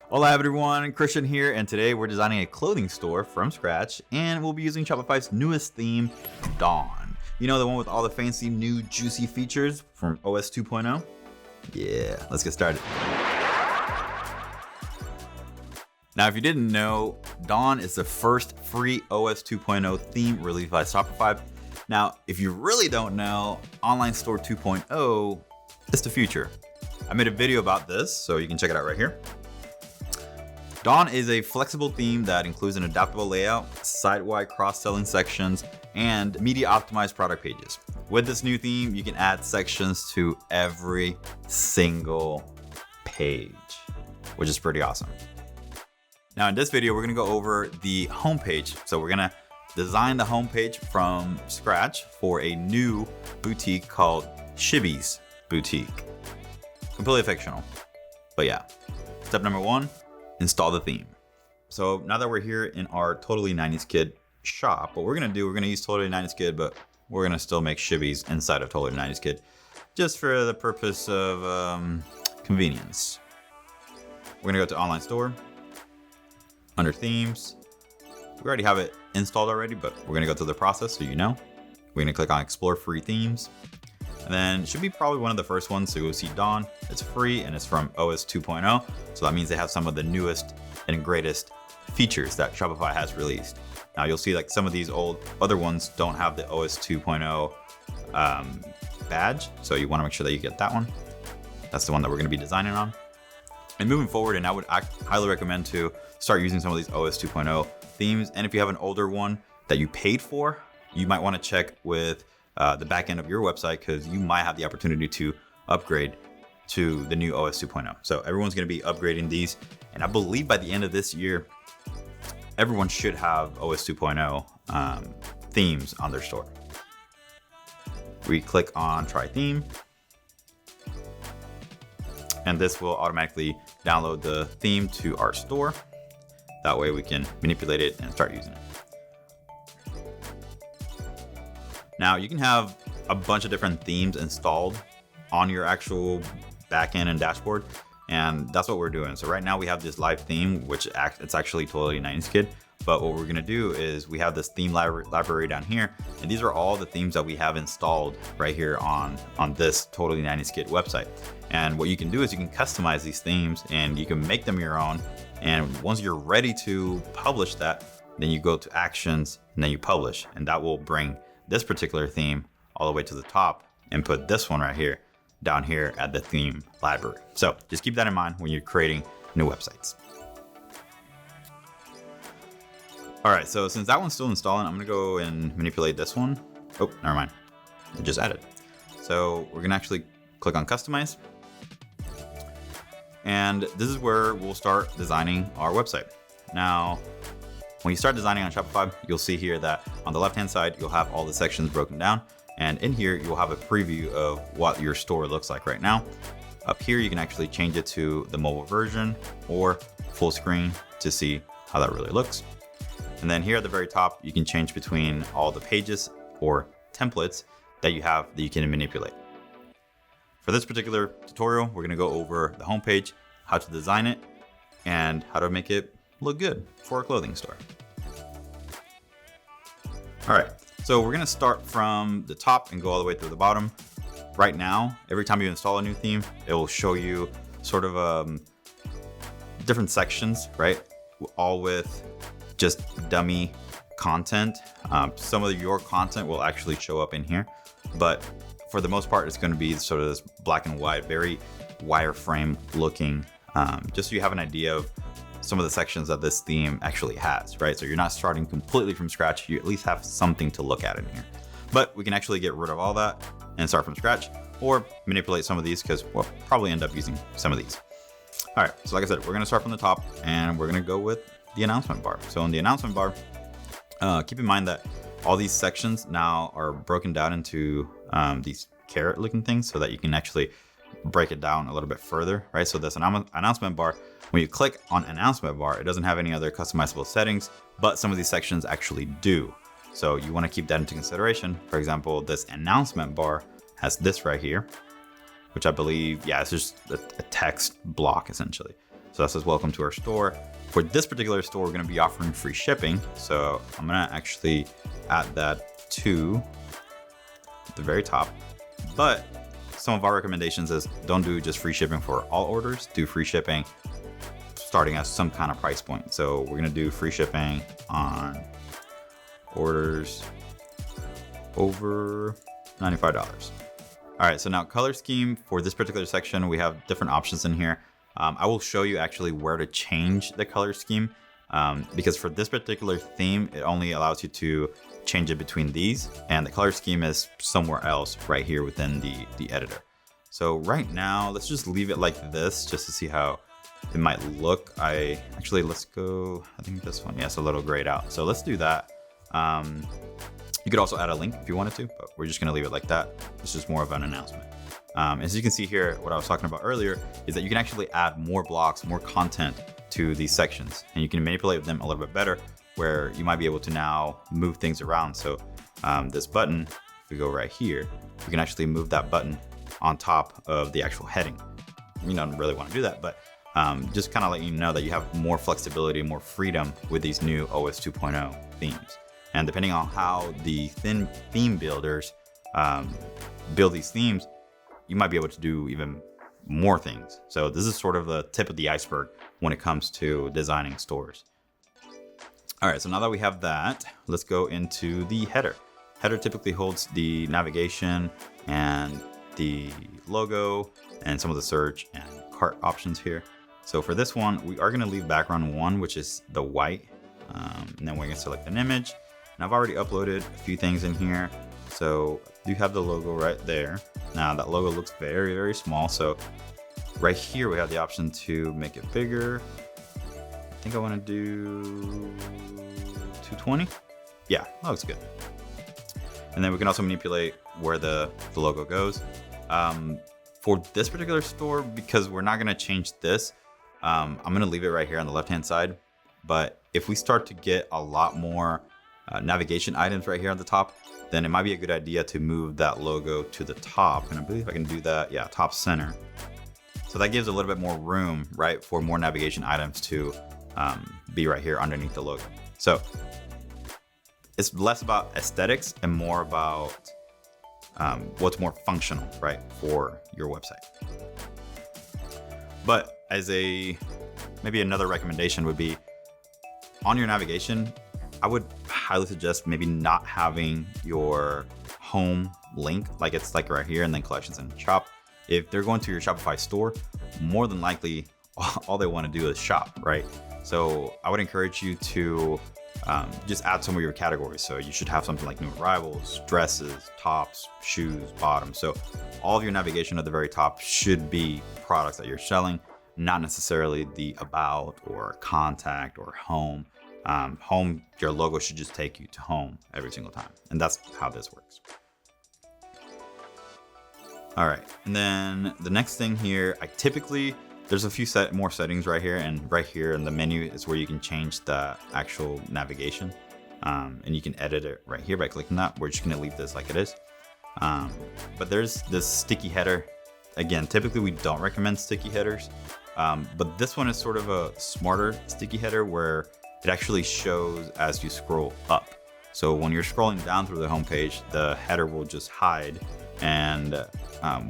Hola everyone, Christian here, and today we're designing a clothing store from scratch, and we'll be using Shopify's newest theme, Dawn. You know, the one with all the fancy new juicy features from OS 2.0? Yeah, let's get started. Now, if you didn't know, Dawn is the first free OS 2.0 theme released by Shopify. Now, if you really don't know, Online Store 2.0 is the future. I made a video about this, so you can check it out right here. Dawn is a flexible theme that includes an adaptable layout, site-wide cross-selling sections, and media-optimized product pages. With this new theme, you can add sections to every single page, which is pretty awesome. Now in this video, we're gonna go over the homepage. So we're gonna design the homepage from scratch for a new boutique called Shibby's Boutique. Completely fictional, but yeah. Step number 1, install the theme. So now that we're here in our Totally 90s Kid shop, what we're gonna do, we're gonna use Totally 90s Kid, but we're gonna still make Shibby's inside of Totally 90s Kid, just for the purpose of convenience. We're gonna go to Online Store, under Themes. We already have it installed already, but we're gonna go through the process so you know. We're gonna click on Explore Free Themes. And then it should be probably one of the first ones, so you'll see Dawn. It's free and it's from OS 2.0. So that means they have some of the newest and greatest features that Shopify has released. Now you'll see like some of these other ones don't have the OS 2.0 badge. So you wanna make sure that you get that one. That's the one that we're gonna be designing on. And moving forward, and I would highly recommend to start using some of these OS 2.0 themes. And if you have an older one that you paid for, you might wanna check with the back end of your website, because you might have the opportunity to upgrade to the new OS 2.0. So everyone's going to be upgrading these, and I believe by the end of this year, everyone should have OS 2.0 themes on their store. We click on Try Theme, and this will automatically download the theme to our store. That way we can manipulate it and start using it. Now you can have a bunch of different themes installed on your actual backend and dashboard, and that's what we're doing. So right now we have this live theme, which it's actually Totally 90s Kid. But what we're gonna do is we have this theme library down here, and these are all the themes that we have installed right here on this Totally 90s Kid website. And what you can do is you can customize these themes and you can make them your own. And once you're ready to publish that, then you go to Actions and then you publish, and that will bring this particular theme all the way to the top and put this one right here down here at the theme library. So just keep that in mind when you're creating new websites. All right, so since that one's still installing, I'm gonna go and manipulate this one. Oh, never mind, it just added. So we're gonna actually click on Customize. And this is where we'll start designing our website. Now, when you start designing on Shopify, you'll see here that on the left-hand side, you'll have all the sections broken down. And in here, you'll have a preview of what your store looks like right now. Up here, you can actually change it to the mobile version or full screen to see how that really looks. And then here at the very top, you can change between all the pages or templates that you have that you can manipulate. For this particular tutorial, we're gonna go over the homepage, how to design it, and how to make it look good for a clothing store. All right, so we're gonna start from the top and go all the way through the bottom. Right now, every time you install a new theme, it will show you sort of different sections, right? All with just dummy content. Some of your content will actually show up in here, but for the most part, it's gonna be sort of this black and white, very wireframe looking, just so you have an idea of some of the sections that this theme actually has, right? So you're not starting completely from scratch. You at least have something to look at in here. But we can actually get rid of all that and start from scratch, or manipulate some of these, because we'll probably end up using some of these. All right, so like I said, we're gonna start from the top and we're gonna go with the announcement bar. So in the announcement bar, keep in mind that all these sections now are broken down into these carrot looking things, so that you can actually break it down a little bit further, right? So this announcement bar, when you click on announcement bar, it doesn't have any other customizable settings, but some of these sections actually do. So you want to keep that into consideration. For example, this announcement bar has this right here, which I believe, yeah, it's just a text block essentially. So that says welcome to our store. For this particular store, we're going to be offering free shipping. So I'm going to actually add that to the very top. But some of our recommendations is don't do just free shipping for all orders. Do free shipping starting at some kind of price point. So we're going to do free shipping on orders over $95. All right, so now color scheme for this particular section, we have different options in here. I will show you actually where to change the color scheme because for this particular theme, it only allows you to change it between these, and the color scheme is somewhere else right here within the editor. So right now, let's just leave it like this just to see how it might look. Let's go, I think this one, yeah, it's a little grayed out. So let's do that. You could also add a link if you wanted to, but we're just gonna leave it like that. It's just more of an announcement. As you can see here, what I was talking about earlier is that you can actually add more blocks, more content to these sections, and you can manipulate them a little bit better where you might be able to now move things around. So this button, if we go right here, we can actually move that button on top of the actual heading. You don't really want to do that, but just kind of letting you know that you have more flexibility, more freedom with these new OS 2.0 themes. And depending on how the theme builders build these themes, you might be able to do even more things. So this is sort of the tip of the iceberg when it comes to designing stores. All right, so now that we have that, let's go into the header. Header typically holds the navigation and the logo and some of the search and cart options here. So for this one, we are gonna leave background 1, which is the white. And then we're gonna select an image. And I've already uploaded a few things in here. So you have the logo right there. Now that logo looks very, very small. So right here, we have the option to make it bigger. I think I wanna do 220. Yeah, that looks good. And then we can also manipulate where the logo goes. For this particular store, because we're not gonna change this, I'm gonna leave it right here on the left-hand side. But if we start to get a lot more navigation items right here on the top, then it might be a good idea to move that logo to the top. And I believe I can do that, yeah, top center. So that gives a little bit more room, right, for more navigation items to be right here underneath the logo. So it's less about aesthetics and more about what's more functional, right, for your website. But as maybe another recommendation would be on your navigation, I would highly suggest maybe not having your home link like it's like right here and then collections and shop. If they're going to your Shopify store, more than likely all they want to do is shop, right? So I would encourage you to just add some of your categories. So you should have something like new arrivals, dresses, tops, shoes, bottoms. So all of your navigation at the very top should be products that you're selling, not necessarily the about or contact or home. Home, your logo should just take you to home every single time. And that's how this works. All right, and then the next thing here, there's a few more settings right here, and right here in the menu is where you can change the actual navigation. And you can edit it right here by clicking that. We're just gonna leave this like it is. But there's this sticky header. Again, typically we don't recommend sticky headers, but this one is sort of a smarter sticky header where it actually shows as you scroll up. So when you're scrolling down through the homepage, the header will just hide. And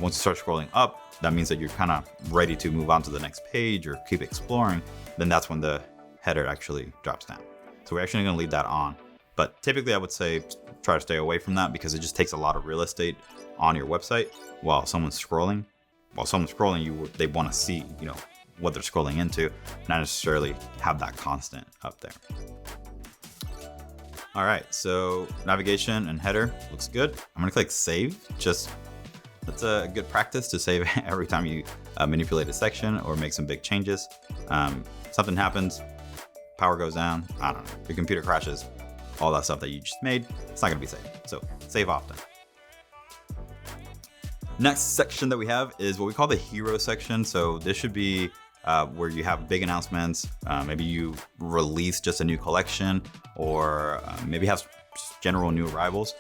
once you start scrolling up, that means that you're kind of ready to move on to the next page or keep exploring. Then that's when the header actually drops down. So we're actually gonna leave that on. But typically I would say try to stay away from that because it just takes a lot of real estate on your website while someone's scrolling. They wanna see, what they're scrolling into, not necessarily have that constant up there. All right, so navigation and header looks good. I'm gonna click save. That's a good practice to save every time you manipulate a section or make some big changes. Something happens, power goes down, I don't know, your computer crashes, all that stuff that you just made, it's not gonna be saved. So save often. Next section that we have is what we call the hero section. So this should be where you have big announcements. Maybe you release just a new collection, or maybe have general new arrivals,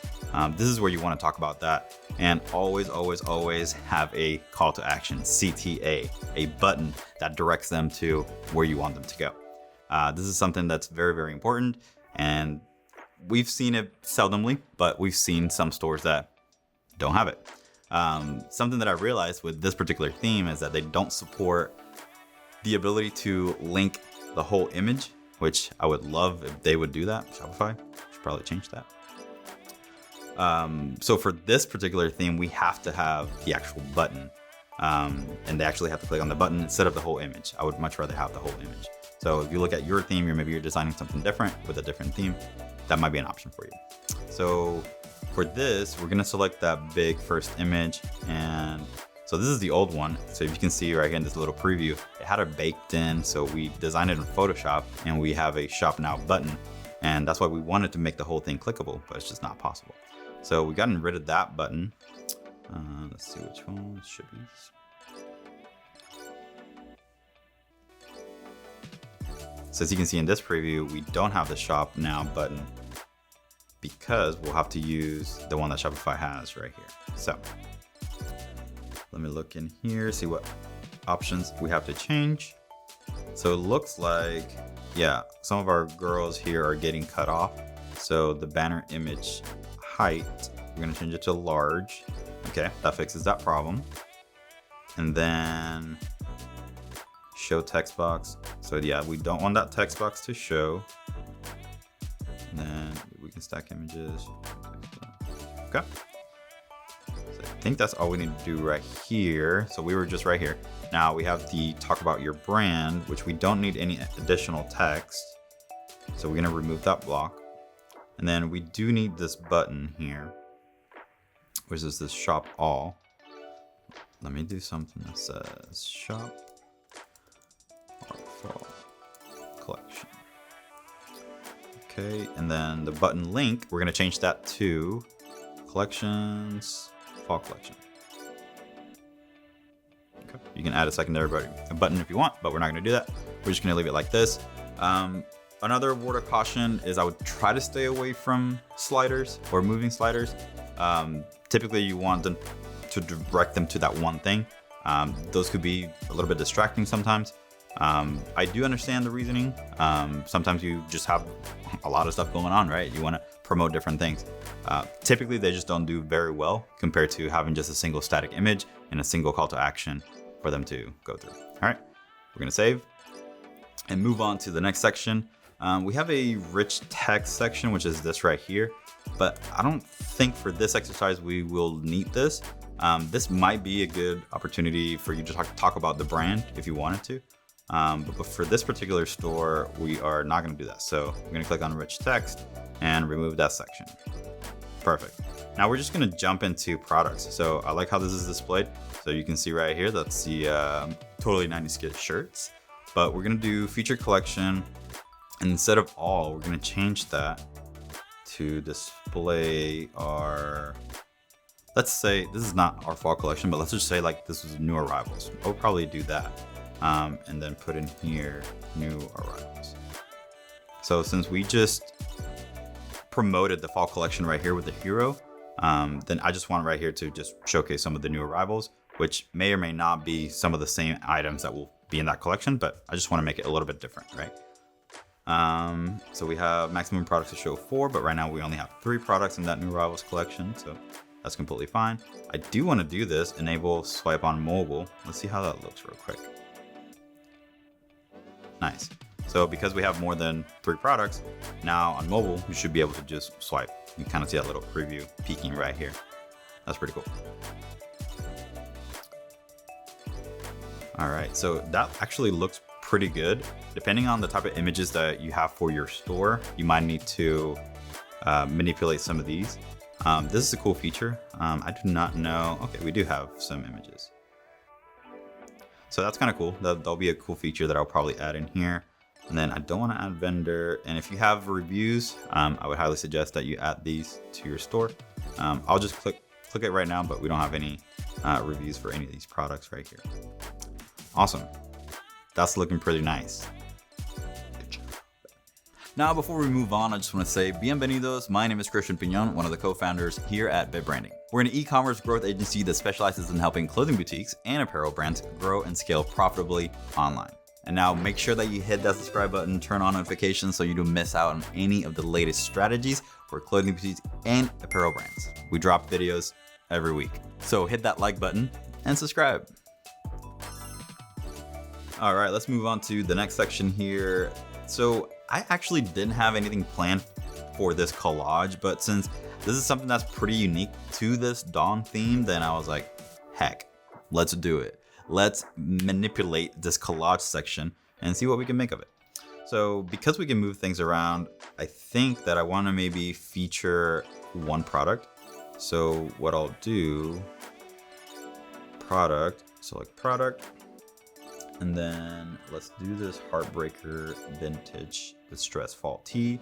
this is where you want to talk about that. And always have a call to action, CTA, a button that directs them to where you want them to go. This is something that's very important, and we've seen it seldomly, but we've seen some stores that don't have it. Something that I realized with this particular theme is that they don't support the ability to link the whole image, which I would love if they would do that. Shopify should probably change that. So for this particular theme, we have to have the actual button, and they actually have to click on the button instead of the whole image. I would much rather have the whole image. So if you look at your theme, maybe you're designing something different with a different theme, that might be an option for you. So for this, we're gonna select that big first image, and so this is the old one. So if you can see right here in this little preview, it had it baked in. So we designed it in Photoshop, and we have a Shop Now button, and that's why we wanted to make the whole thing clickable, but it's just not possible. So we gotten rid of that button. Let's see which one it should be. So as you can see in this preview, we don't have the Shop Now button because we'll have to use the one that Shopify has right here. So let me look in here, see what options we have to change. So it looks like, yeah, some of our girls here are getting cut off. So the banner image height, we're gonna change it to large. Okay, that fixes that problem. And then show text box. So yeah, we don't want that text box to show. And then we can stack images. Okay. So I think that's all we need to do right here. So we were just right here. Now we have the talk about your brand, which we don't need any additional text. So we're gonna remove that block. And then we do need this button here, which is this shop all. Let me do something that says shop or fall collection. Okay, and then the button link, we're gonna change that to collections, fall collection. Okay, you can add a secondary button if you want, but we're not gonna do that. We're just gonna leave it like this. Another word of caution is I would try to stay away from sliders or moving sliders. Typically you want them to direct them to that one thing. Those could be a little bit distracting sometimes. I do understand the reasoning. Sometimes you just have a lot of stuff going on, right? You want to promote different things. Typically they just don't do very well compared to having just a single static image and a single call to action for them to go through. All right, we're gonna save and move on to the next section. We have a rich text section, which is this right here, but I don't think for this exercise we will need this. This might be a good opportunity for you to talk about the brand if you wanted to. But for this particular store, we are not going to do that. So we're going to click on rich text and remove that section. Perfect. Now we're just going to jump into products. So I like how this is displayed. So you can see right here, that's the totally 90s kid shirts. But we're going to do feature collection. And instead of all, we're going to change that to display our, let's say this is not our fall collection, but let's just say like this was new arrivals. I'll probably do that. And then put in here new arrivals. So since we just promoted the fall collection right here with the hero, then I just want right here to just showcase some of the new arrivals, which may or may not be some of the same items that will be in that collection, but I just want to make it a little bit different, right? So we have maximum products to show 4, but right now we only have 3 products in that new arrivals collection, so that's completely fine. I do want to do this, enable swipe on mobile. Let's see how that looks real quick. Nice. So because we have more than 3 products, now on mobile, you should be able to just swipe. You kind of see that little preview peeking right here. That's pretty cool. All right, so that actually looks pretty good. Depending on the type of images that you have for your store, you might need to manipulate some of these. This is a cool feature. I do not know. Okay, we do have some images. So that's kind of cool. That'll be a cool feature that I'll probably add in here. And then I don't want to add vendor. And if you have reviews, I would highly suggest that you add these to your store. I'll just click it right now, but we don't have any reviews for any of these products right here. Awesome. That's looking pretty nice. Now, before we move on, I just want to say bienvenidos. My name is Christian Piñon, one of the co-founders here at BitBranding. We're an e-commerce growth agency that specializes in helping clothing boutiques and apparel brands grow and scale profitably online. And now make sure that you hit that subscribe button, turn on notifications so you don't miss out on any of the latest strategies for clothing boutiques and apparel brands. We drop videos every week. So hit that like button and subscribe. All right, let's move on to the next section here. So I actually didn't have anything planned for this collage, but since this is something that's pretty unique to this Dawn theme, then I was like, heck, let's do it. Let's manipulate this collage section and see what we can make of it. So because we can move things around, I think that I want to maybe feature one product. So what I'll do, product, select product, and then let's do this Heartbreaker Vintage Distress Fall Tee.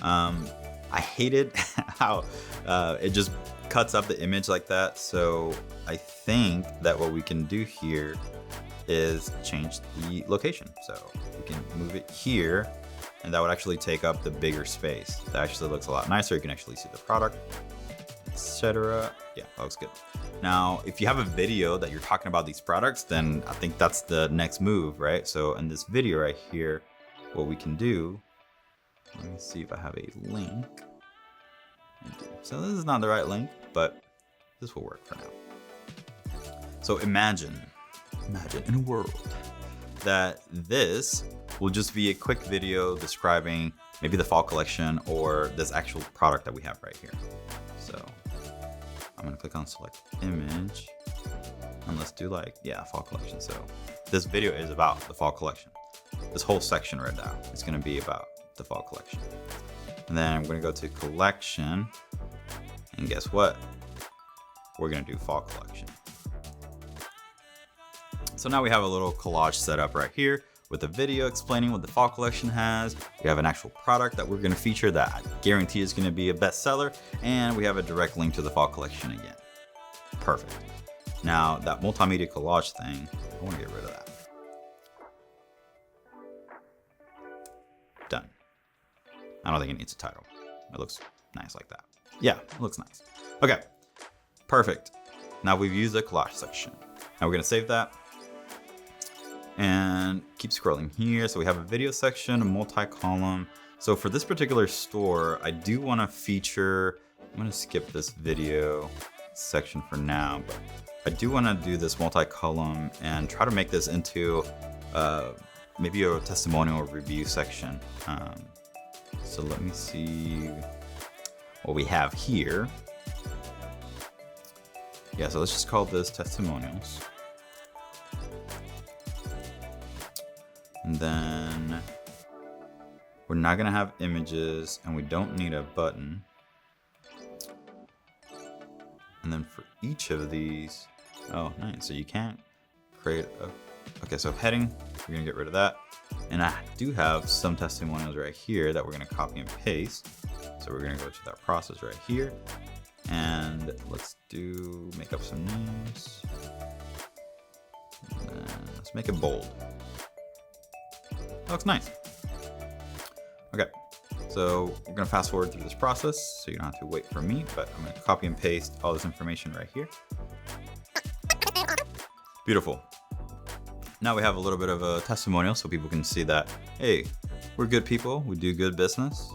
I hated how it just cuts up the image like that. So I think that what we can do here is change the location. So we can move it here, and that would actually take up the bigger space. That actually looks a lot nicer. You can actually see the product, etc. Yeah, that looks good. Now, if you have a video that you're talking about these products, then I think that's the next move, right? So in this video right here, what we can do, let me see if I have a link. So this is not the right link, but this will work for now. So imagine in a world that this will just be a quick video describing maybe the fall collection or this actual product that we have right here. So I'm gonna click on select image and let's do like, yeah, fall collection. So this video is about the fall collection. This whole section right now is gonna be about the fall collection. And then I'm gonna go to collection, and guess what? We're gonna do fall collection. So now we have a little collage set up right here with a video explaining what the fall collection has. We have an actual product that we're gonna feature that I guarantee is gonna be a bestseller, and we have a direct link to the fall collection again. Perfect. Now that multimedia collage thing, I wanna get rid of that. Done. I don't think it needs a title. It looks nice like that. Yeah, it looks nice. Okay, perfect. Now we've used the collage section. Now we're gonna save that and keep scrolling here. So we have a video section, a multi-column. So for this particular store, I do wanna feature, I'm gonna skip this video section for now, but I do wanna do this multi-column and try to make this into maybe a testimonial review section. So let me see what we have here. Yeah, so let's just call this testimonials. And then we're not gonna have images, and we don't need a button. And then for each of these, oh, nice. So you can't create a, okay, so heading, we're gonna get rid of that. And I do have some testimonials right here that we're gonna copy and paste. So we're gonna go to that process right here. And let's make up some names. And then let's make it bold. That looks nice. Okay, so we're gonna fast forward through this process so you don't have to wait for me, but I'm gonna copy and paste all this information right here. Beautiful. Now we have a little bit of a testimonial so people can see that, hey, we're good people, we do good business,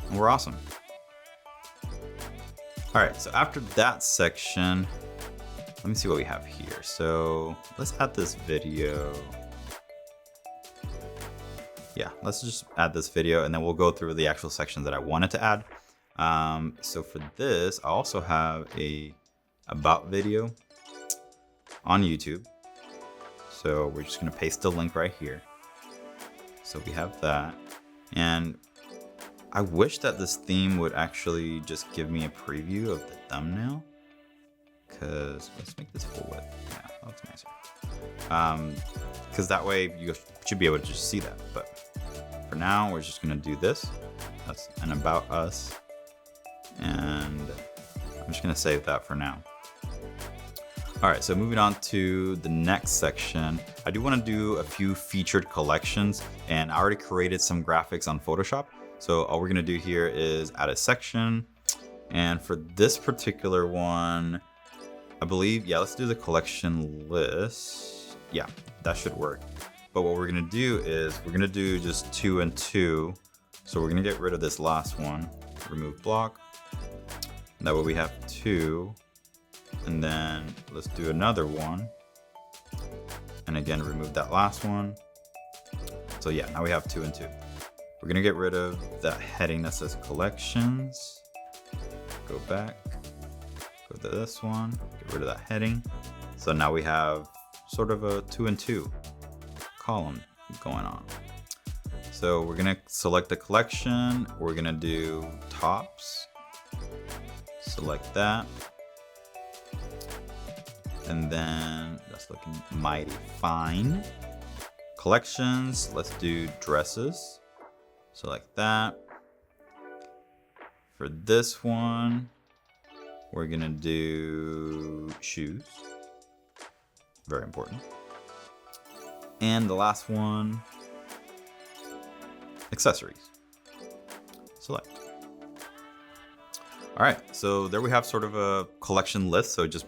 and we're awesome. All right, so after that section, let me see what we have here. So let's add this video. Yeah, let's just add this video, and then we'll go through the actual sections that I wanted to add. So for this, I also have a about video on YouTube. So we're just gonna paste the link right here. So we have that. And I wish that this theme would actually just give me a preview of the thumbnail. Cause let's make this full width. Yeah, that looks nicer. Cause that way you should be able to just see that. But for now, we're just gonna do this. That's an about us. And I'm just gonna save that for now. All right, so moving on to the next section, I do want to do a few featured collections, and I already created some graphics on Photoshop. So all we're gonna do here is add a section. And for this particular one, I believe, yeah, let's do the collection list. Yeah, that should work. But what we're gonna do is we're gonna do just 2 and 2. So we're gonna get rid of this last one, remove block. That way we have 2. And then let's do another one. And again, remove that last one. So yeah, now we have 2 and 2. We're gonna get rid of that heading that says collections. Go back, go to this one, get rid of that heading. So now we have sort of a 2 and 2 column going on. So we're gonna select the collection. We're gonna do tops. Select that. And then that's looking mighty fine. Collections, let's do dresses. Select that. For this one, we're gonna do shoes. Very important. And the last one, accessories. Select. All right, so there we have sort of a collection list. So just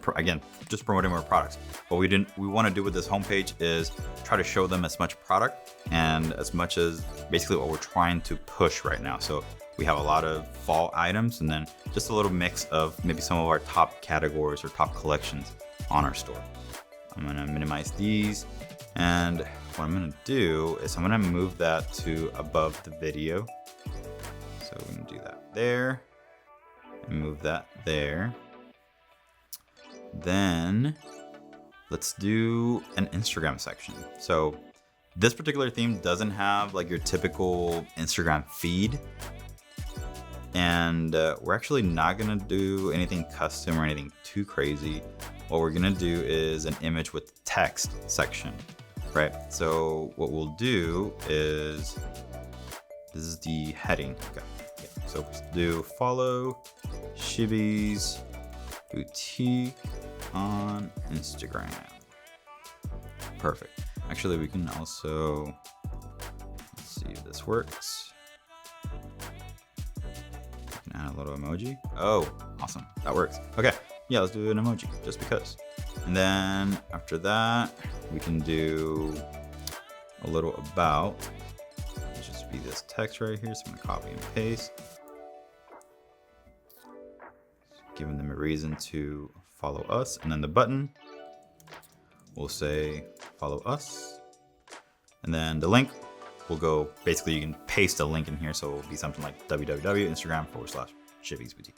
just promoting more products. What we want to do with this homepage is try to show them as much product and as much as basically what we're trying to push right now. So we have a lot of fall items and then just a little mix of maybe some of our top categories or top collections on our store. I'm gonna minimize these, and what I'm gonna do is I'm gonna move that to above the video. So we can do that there. And move that there. Then let's do an Instagram section. So this particular theme doesn't have like your typical Instagram feed. And we're actually not gonna do anything custom or anything too crazy. What we're gonna do is an image with text section, right? So what we'll do is, this is the heading. Okay. So let's do follow Shibby's Boutique on Instagram. Perfect. Actually, we can also, let's see if this works. We can add a little emoji. Oh, awesome. That works. Okay. Yeah, let's do an emoji just because. And then after that, we can do a little about. Let's just be this text right here. So I'm gonna copy and paste. Giving them a reason to follow us. And then the button, we'll say follow us. And then the link will go, basically you can paste a link in here. So it will be something like www.instagram.com/Shibby's Boutique.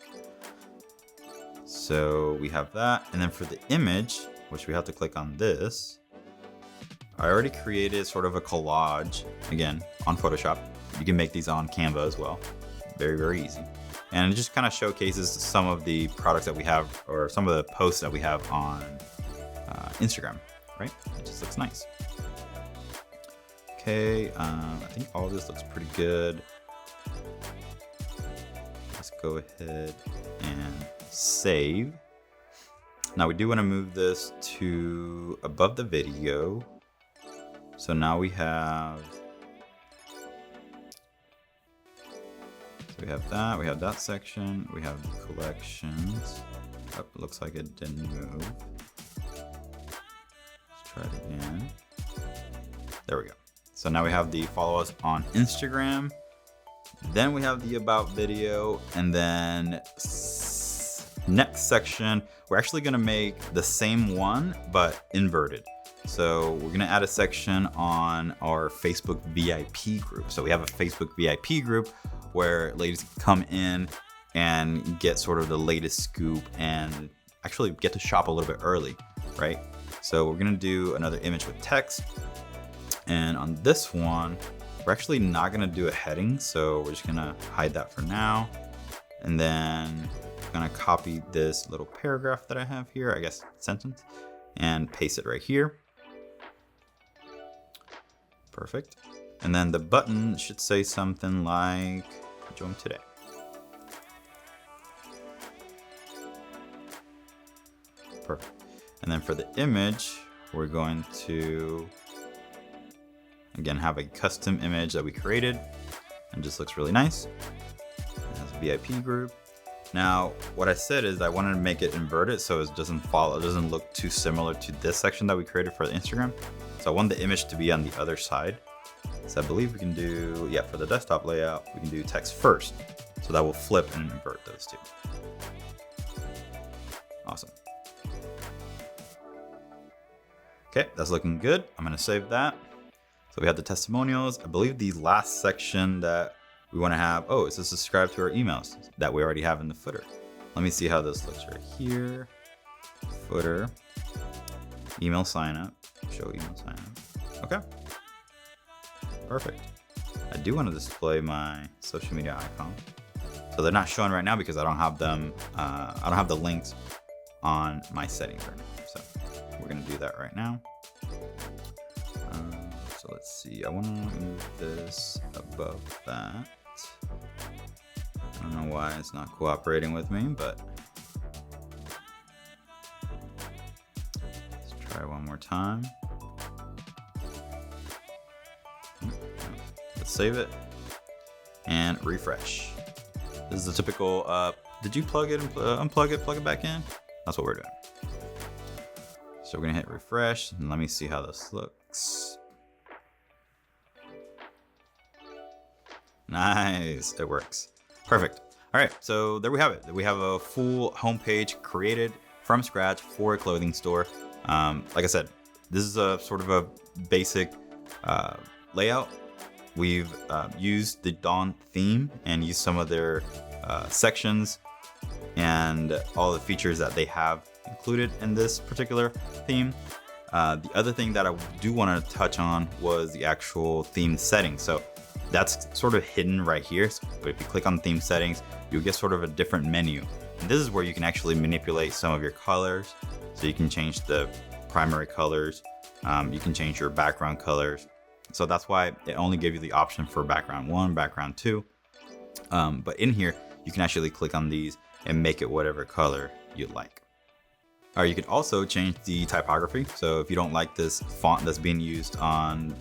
So we have that. And then for the image, which we have to click on this, I already created sort of a collage, again, on Photoshop. You can make these on Canva as well. Very, very easy. And it just kind of showcases some of the products that we have, or some of the posts that we have on Instagram, right? It just looks nice. Okay, I think all of this looks pretty good. Let's go ahead and save. Now we do want to move this to above the video. So now we have we have that section, we have the collections. Oh, it looks like it didn't move. Let's try it again. There we go. So now we have the follow us on Instagram. Then we have the about video, and then next section, we're actually gonna make the same one, but inverted. So we're gonna add a section on our Facebook VIP group. So we have a Facebook VIP group where ladies can come in and get sort of the latest scoop and actually get to shop a little bit early, right? So we're gonna do another image with text. And on this one, we're actually not gonna do a heading. So we're just gonna hide that for now. And then I'm gonna copy this little paragraph that I have here, I guess sentence, and paste it right here. Perfect. And then the button should say something like, join today. Perfect. And then for the image, we're going to, again, have a custom image that we created and just looks really nice. It has a VIP group. Now, what I said is I wanted to make it inverted so it doesn't look too similar to this section that we created for the Instagram. So I want the image to be on the other side. So I believe we can do, yeah, for the desktop layout, we can do text first. So that will flip and invert those two. Awesome. Okay, that's looking good. I'm gonna save that. So we have the testimonials. I believe the last section that we wanna have, oh, it's to subscribe to our emails that we already have in the footer. Let me see how this looks right here. Footer, email sign up, show email sign up. Okay, perfect. I do wanna display my social media icon. So they're not showing right now because I don't have them, I don't have the links on my settings right now. So we're gonna do that right now. So let's see, I wanna move this above that. I don't know why it's not cooperating with me, but let's try one more time. Let's save it and refresh. This is the typical, did you plug it and unplug it, plug it back in? That's what we're doing. So we're gonna hit refresh and let me see how this looks. Nice, it works. Perfect. All right, so there we have it. We have a full homepage created from scratch for a clothing store. Like I said, this is a sort of a basic layout. We've used the Dawn theme and used some of their sections and all the features that they have included in this particular theme. The other thing that I do want to touch on was the actual theme settings. So that's sort of hidden right here. But if you click on theme settings, you'll get sort of a different menu. And this is where you can actually manipulate some of your colors. So you can change the primary colors. You can change your background colors. So that's why it only gave you the option for background 1, background 2. But in here, you can actually click on these and make it whatever color you'd like. Or you can also change the typography. So if you don't like this font that's being used on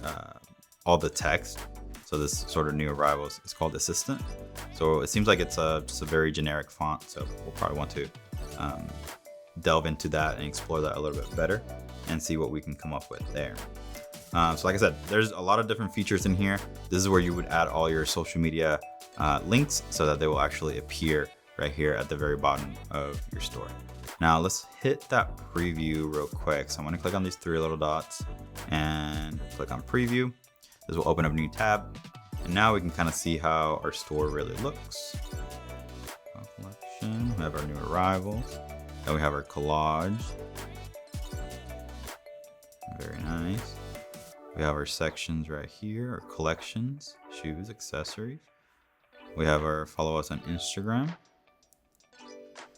all the text, so this sort of new arrivals, it's called Assistant. So it seems like it's just a very generic font. So we'll probably want to delve into that and explore that a little bit better and see what we can come up with there. So like I said, there's a lot of different features in here. This is where you would add all your social media links so that they will actually appear right here at the very bottom of your store. Now let's hit that preview real quick. So I'm gonna click on these 3 little dots and click on preview. This will open up a new tab. And now we can kind of see how our store really looks. Collection, we have our new arrivals. Then we have our collage. Very nice. We have our sections right here, our collections, shoes, accessories. We have our follow us on Instagram.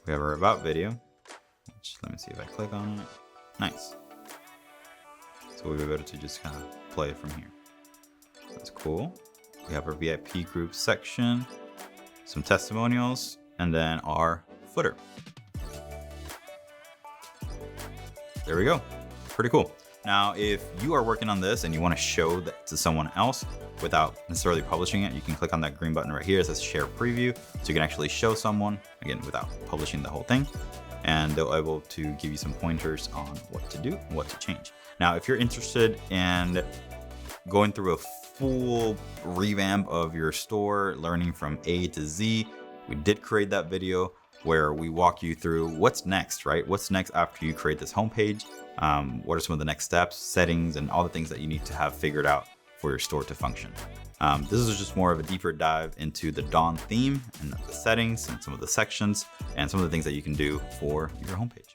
We have our about video, which let me see if I click on it. Nice. So we'll be able to just kind of play it from here. That's cool. We have our VIP group section, some testimonials, and then our footer. There we go. Pretty cool. Now, if you are working on this and you want to show that to someone else without necessarily publishing it, you can click on that green button right here. It says share preview. So you can actually show someone, again, without publishing the whole thing, and they'll be able to give you some pointers on what to do and what to change. Now, if you're interested in going through a full revamp of your store, learning from A to Z, we did create that video where we walk you through what's next, right? What's next after you create this homepage? What are some of the next steps, settings, and all the things that you need to have figured out for your store to function? This is just more of a deeper dive into the Dawn theme and the settings and some of the sections and some of the things that you can do for your homepage.